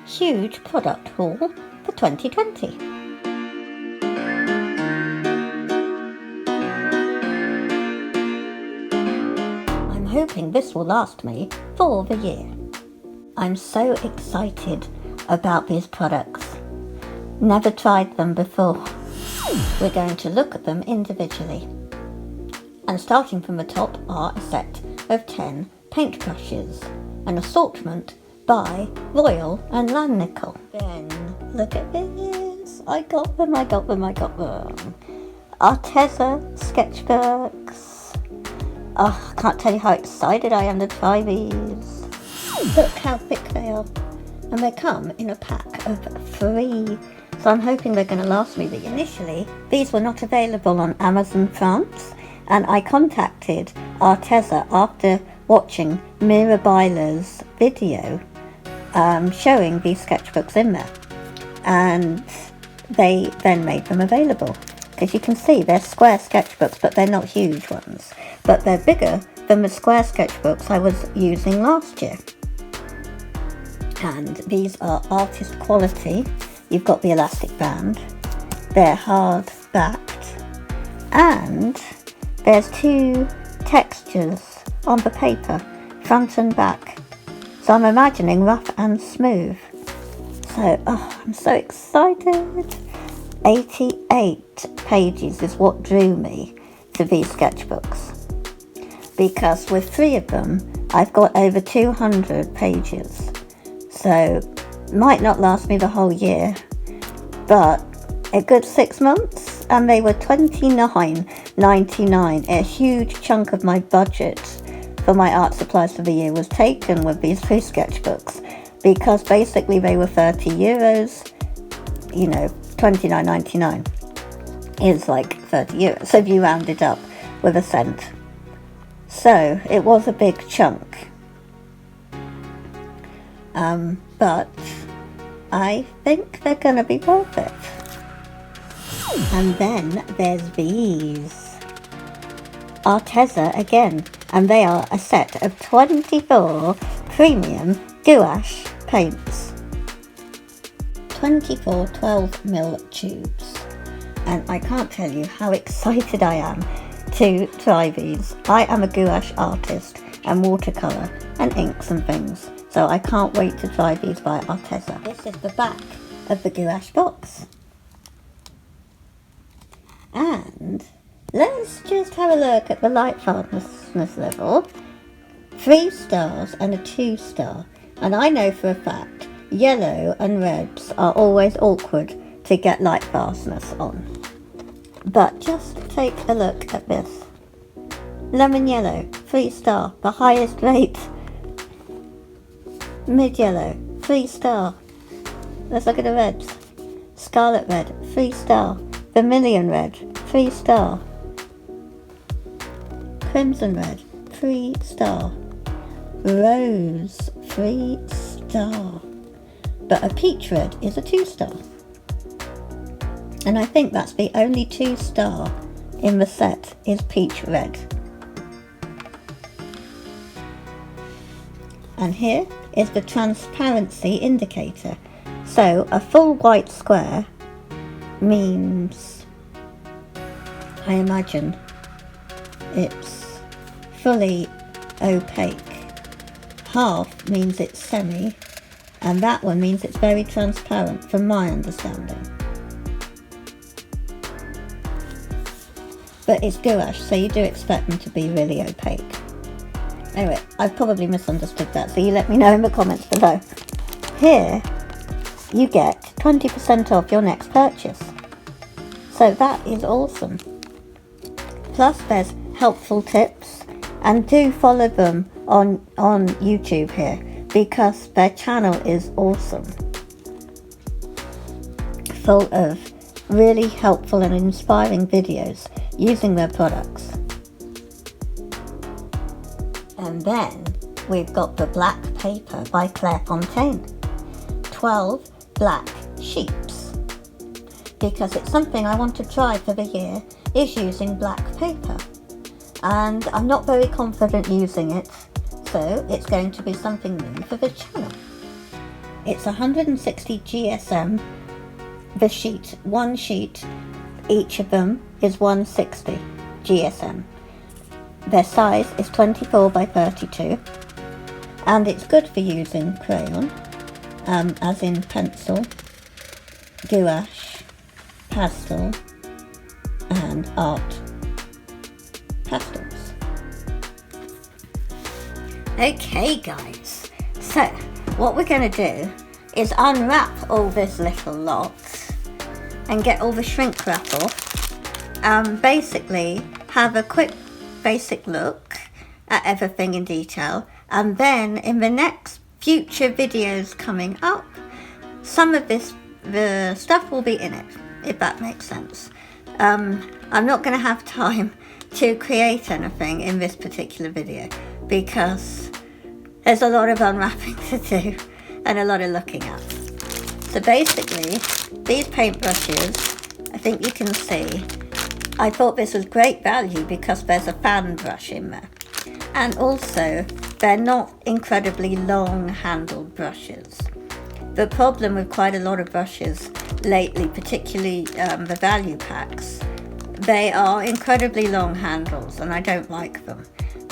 huge product haul for 2020. I'm hoping this will last me for the year. I'm so excited about these products. Never tried them before. We're going to look at them individually. And starting from the top are a set of 10 paintbrushes, an assortment by Royal and Langnickel. Then look at this. I got them. Arteza sketchbooks. Oh, I can't tell you how excited I am to try these. Look how thick they are. And they come in a pack of 3. So I'm hoping they're going to last me the year. Initially, these were not available on Amazon France, and I contacted Arteza after watching Mirabaila's video showing these sketchbooks in there. And they then made them available. Because you can see they're square sketchbooks, but they're not huge ones. But they're bigger than the square sketchbooks I was using last year. And these are artist quality. You've got the elastic band. They're hard backed. And there's 2 textures on the paper, front and back. So I'm imagining rough and smooth. So, I'm so excited. 88 pages is what drew me to these sketchbooks. Because with 3 of them, I've got over 200 pages. So, might not last me the whole year, but a good 6 months, and they were $29.99. A huge chunk of my budget for my art supplies for the year was taken with these 3 sketchbooks, because basically they were €30. You know, $29.99 is like €30, so if you round it up with a cent. So it was a big chunk. But I think they're going to be worth it. And then there's these. Arteza again, and they are a set of 24 premium gouache paints. 24 12mm tubes. And I can't tell you how excited I am to try these. I am a gouache artist and watercolour and inks and things. So I can't wait to try these by Arteza. This is the back of the gouache box. And let's just have a look at the light fastness level. 3 stars and a 2 star. And I know for a fact yellow and reds are always awkward to get light fastness on. But just take a look at this. Lemon yellow, 3 star, the highest rate. Mid yellow, 3 star. Let's look at the reds. Scarlet red, 3 star. Vermilion red, 3 star. Crimson red, 3 star. Rose, 3 star. But a peach red is a 2 star. And I think that's the only 2 star in the set is peach red. And here is the transparency indicator. So a full white square means, I imagine, it's fully opaque. Half means it's semi, and that one means it's very transparent from my understanding. But it's gouache, so you do expect them to be really opaque. Anyway, I've probably misunderstood that, so you let me know in the comments below. Here, you get 20% off your next purchase. So that is awesome. Plus there's helpful tips, and do follow them on YouTube here, because their channel is awesome. Full of really helpful and inspiring videos using their products. And then we've got the black paper by Clairefontaine. 12 black sheeps. Because it's something I want to try for the year, is using black paper. And I'm not very confident using it, so it's going to be something new for the channel. It's 160 GSM, the sheet, one sheet, each of them is 160 GSM. Their size is 24 by 32, and it's good for using crayon, as in pencil, gouache, pastel, and art pastels. Okay guys, so what we're going to do is unwrap all this little lot and get all the shrink wrap off, and basically have a quick basic look at everything in detail, and then in the next future videos coming up, some of the stuff will be in it, if that makes sense. I'm not going to have time to create anything in this particular video because there's a lot of unwrapping to do and a lot of looking at. So basically, these paintbrushes, I think you can see, I thought this was great value because there's a fan brush in there. And also, they're not incredibly long handled brushes. The problem with quite a lot of brushes lately, particularly the value packs, they are incredibly long handles and I don't like them.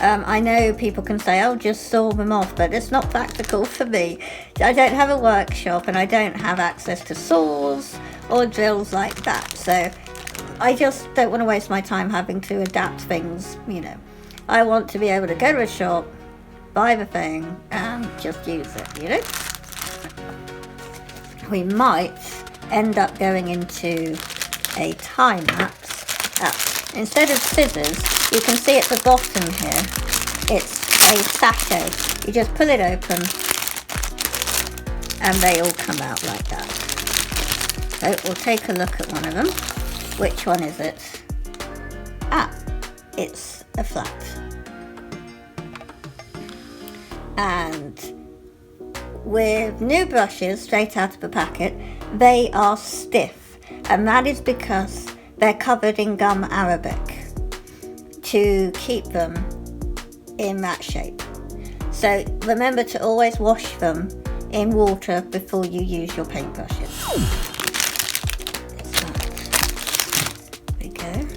I know people can say, oh, just saw them off, but it's not practical for me. I don't have a workshop and I don't have access to saws or drills like that. So I just don't want to waste my time having to adapt things, you know. I want to be able to go to a shop, buy the thing and just use it, you know. We might end up going into a time lapse. Instead of scissors, you can see at the bottom here, it's a sachet. You just pull it open and they all come out like that. So we'll take a look at one of them. Which one is it? It's a flat. And with new brushes straight out of the packet, they are stiff, and that is because they're covered in gum arabic to keep them in that shape. So remember to always wash them in water before you use your paintbrushes. There we go.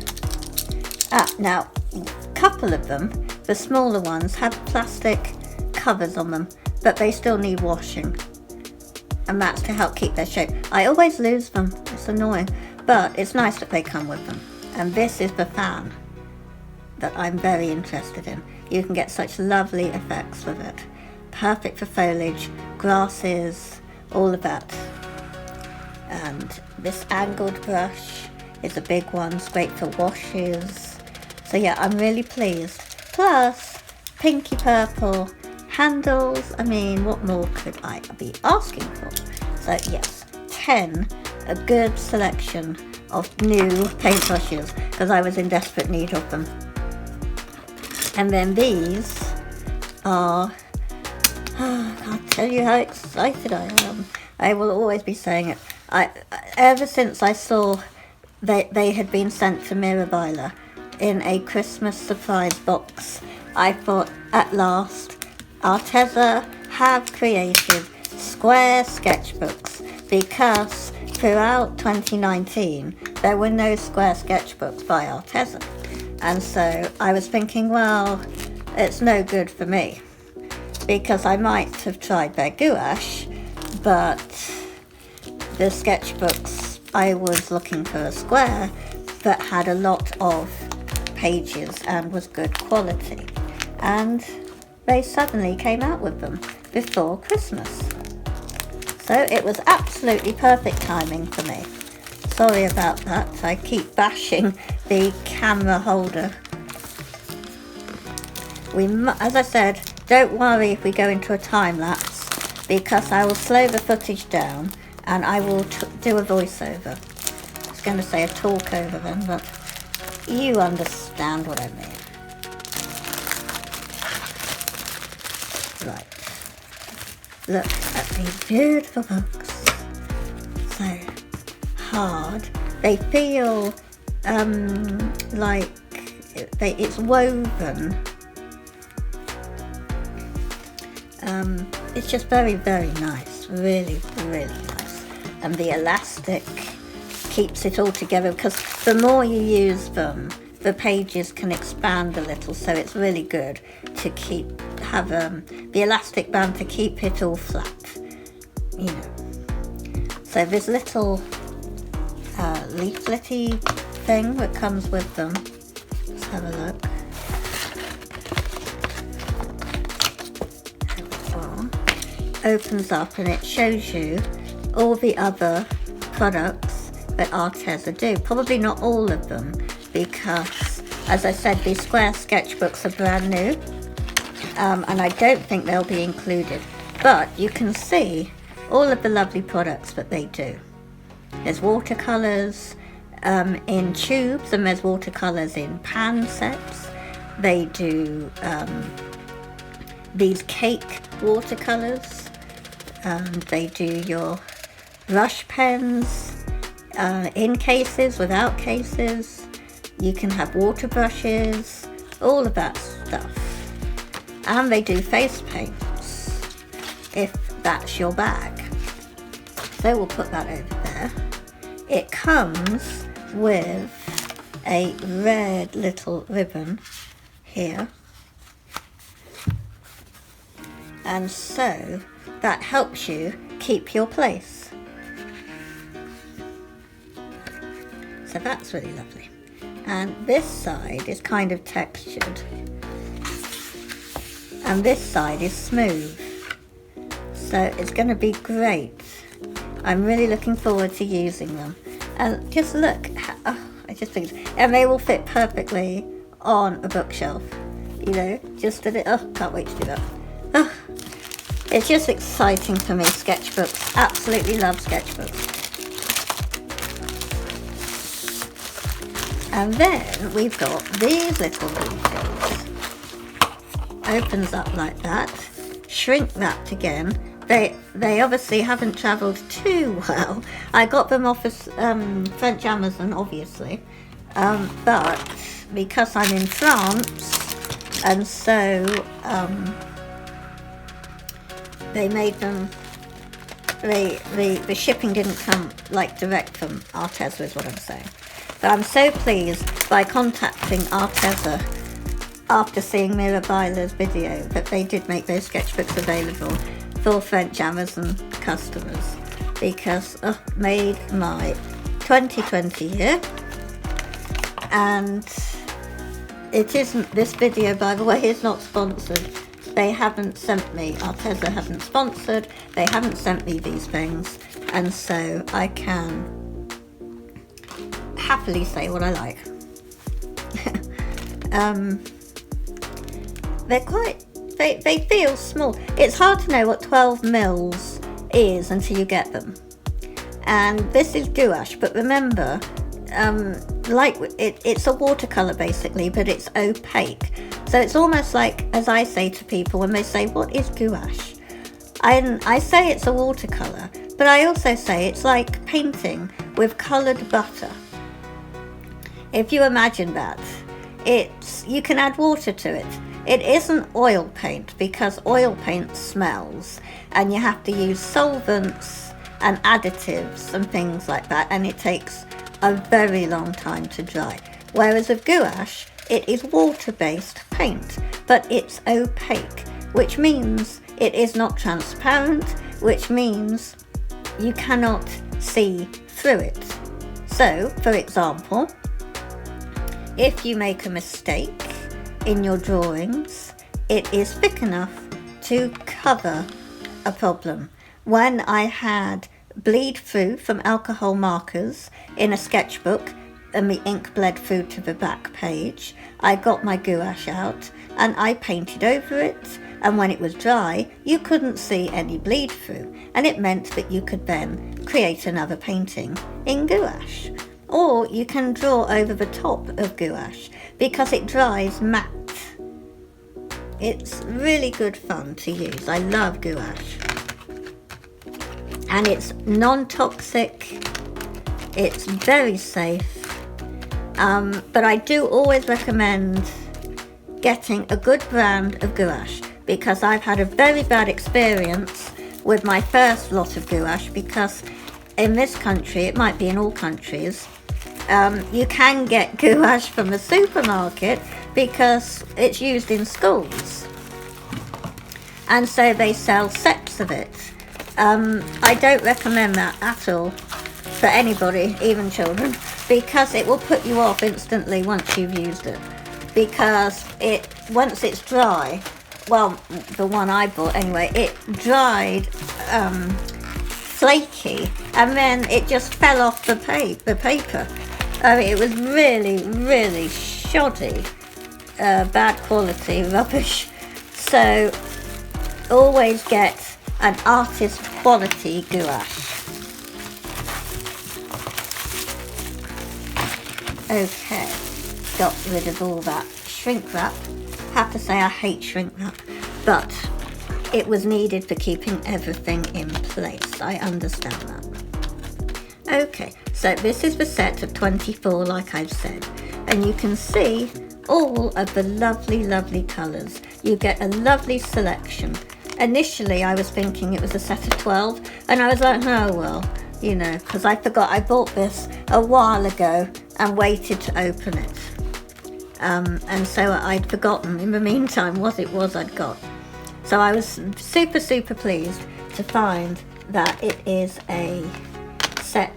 Now, a couple of them, the smaller ones, have plastic covers on them, but they still need washing, and that's to help keep their shape. I always lose them, it's annoying, but it's nice that they come with them. And this is the fan that I'm very interested in. You can get such lovely effects with it. Perfect for foliage, grasses, all of that. And this angled brush is a big one, it's great for washes. So yeah, I'm really pleased. Plus, pinky purple handles. I mean, what more could I be asking for? So yes, 10, a good selection of new paintbrushes because I was in desperate need of them. And then these are, I can't tell you how excited I am. I will always be saying it. Ever since I saw they had been sent to Mirabella in a Christmas surprise box, I thought, at last, Arteza have created square sketchbooks, because throughout 2019 there were no square sketchbooks by Arteza. And so I was thinking, well, it's no good for me, because I might have tried their gouache, but the sketchbooks, I was looking for a square that had a lot of pages and was good quality. And they suddenly came out with them before Christmas. So it was absolutely perfect timing for me. Sorry about that, I keep bashing the camera holder. As I said, don't worry if we go into a time lapse, because I will slow the footage down and I will do a voiceover. I was going to say a talk over then, but you understand what I mean. Right, look at these beautiful books. So hard. They feel like it's woven. It's just very, very nice. It's really, really nice. And the elastic keeps it all together, because the more you use them, the pages can expand a little, so it's really good to have the elastic band to keep it all flat, you know. So this little leaflety thing that comes with them, let's have a look. Opens up and it shows you all the other products that Arteza do. Probably not all of them, because as I said, these square sketchbooks are brand new, and I don't think they'll be included, but you can see all of the lovely products that they do. There's watercolors in tubes, and there's watercolors in pan sets. They do these cake watercolors. They do your brush pens in cases, without cases. You can have water brushes, all of that stuff. And they do face paints, if that's your bag. So we'll put that over there. It comes with a red little ribbon here. And so that helps you keep your place. So that's really lovely. And this side is kind of textured. And this side is smooth. So it's going to be great. I'm really looking forward to using them. And just look, and they will fit perfectly on a bookshelf. You know, just a little, can't wait to do that. It's just exciting for me, sketchbooks. Absolutely love sketchbooks. And then we've got these little details. Opens up like that. Shrink wrapped again. They obviously haven't travelled too well. I got them off of French Amazon, obviously. But because I'm in France, and so they made them, the shipping didn't come like direct from Arteza is what I'm saying. But I'm so pleased by contacting Arteza after seeing Mira Byler's video that they did make those sketchbooks available for French Amazon customers, because made my 2020 year. And it isn't, this video by the way is not sponsored. They haven't sent me, Arteza haven't sponsored, they haven't sent me these things, and so I can happily say what I like. They're quite, they feel small. It's hard to know what 12 mils is until you get them. And this is gouache, but remember, it's a watercolor basically, but it's opaque. So it's almost like, as I say to people when they say, what is gouache? I say it's a watercolor, but I also say it's like painting with colored butter. If you imagine that, you can add water to it. It isn't oil paint, because oil paint smells and you have to use solvents and additives and things like that, and it takes a very long time to dry. Whereas with gouache, it is water-based paint, but it's opaque, which means it is not transparent, which means you cannot see through it. So, for example, if you make a mistake in your drawings, it is thick enough to cover a problem. When I had bleed through from alcohol markers in a sketchbook and the ink bled through to the back page, I got my gouache out and I painted over it, and when it was dry you couldn't see any bleed through, and it meant that you could then create another painting in gouache. Or you can draw over the top of gouache because it dries matte. It's really good fun to use. I love gouache. And it's non-toxic, it's very safe, but I do always recommend getting a good brand of gouache, because I've had a very bad experience with my first lot of gouache, because in this country, it might be in all countries, you can get gouache from a supermarket because it's used in schools. And so they sell sets of it. I don't recommend that at all for anybody, even children, because it will put you off instantly once you've used it. Because once it's dry, well, the one I bought anyway, it dried flaky, and then it just fell off the paper. It was really, really shoddy, bad quality, rubbish. So always get an artist quality gouache. Okay, got rid of all that shrink wrap. Have to say I hate shrink wrap, but it was needed for keeping everything in place. I understand that. Okay, so this is the set of 24, like I've said, and you can see all of the lovely, lovely colours. You get a lovely selection. Initially, I was thinking it was a set of 12, and I was like, oh well, you know, because I forgot I bought this a while ago and waited to open it. And so I'd forgotten in the meantime what it was I'd got. So I was super, super pleased to find that it is a set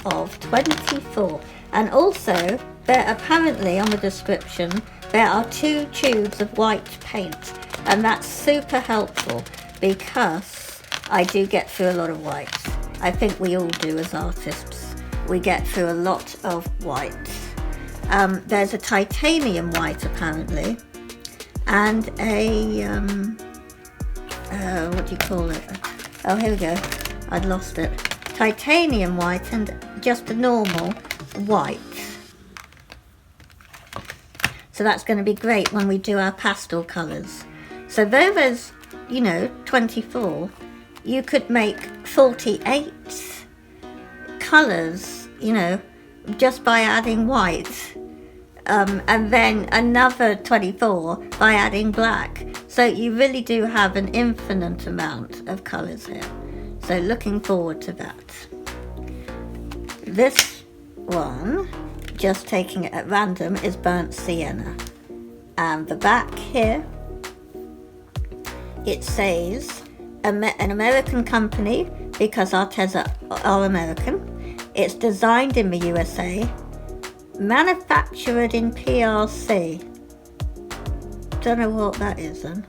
of 24. And also, there apparently on the description, there are 2 tubes of white paint. And that's super helpful because I do get through a lot of white. I think we all do as artists. We get through a lot of white. There's a titanium white apparently, and a, what do you call it? Oh, here we go. I'd lost it. Titanium white and just a normal white. So that's going to be great when we do our pastel colours. So though there's, 24, you could make 48 colours, just by adding white. And then another 24 by adding black. So you really do have an infinite amount of colours here. So looking forward to that. This one, just taking it at random, is burnt sienna. And the back here, it says an American company because Artes are American. It's designed in the USA, manufactured in PRC. Don't know what that is then.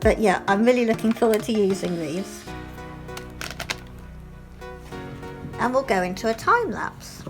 But yeah, I'm really looking forward to using these. And we'll go into a time lapse.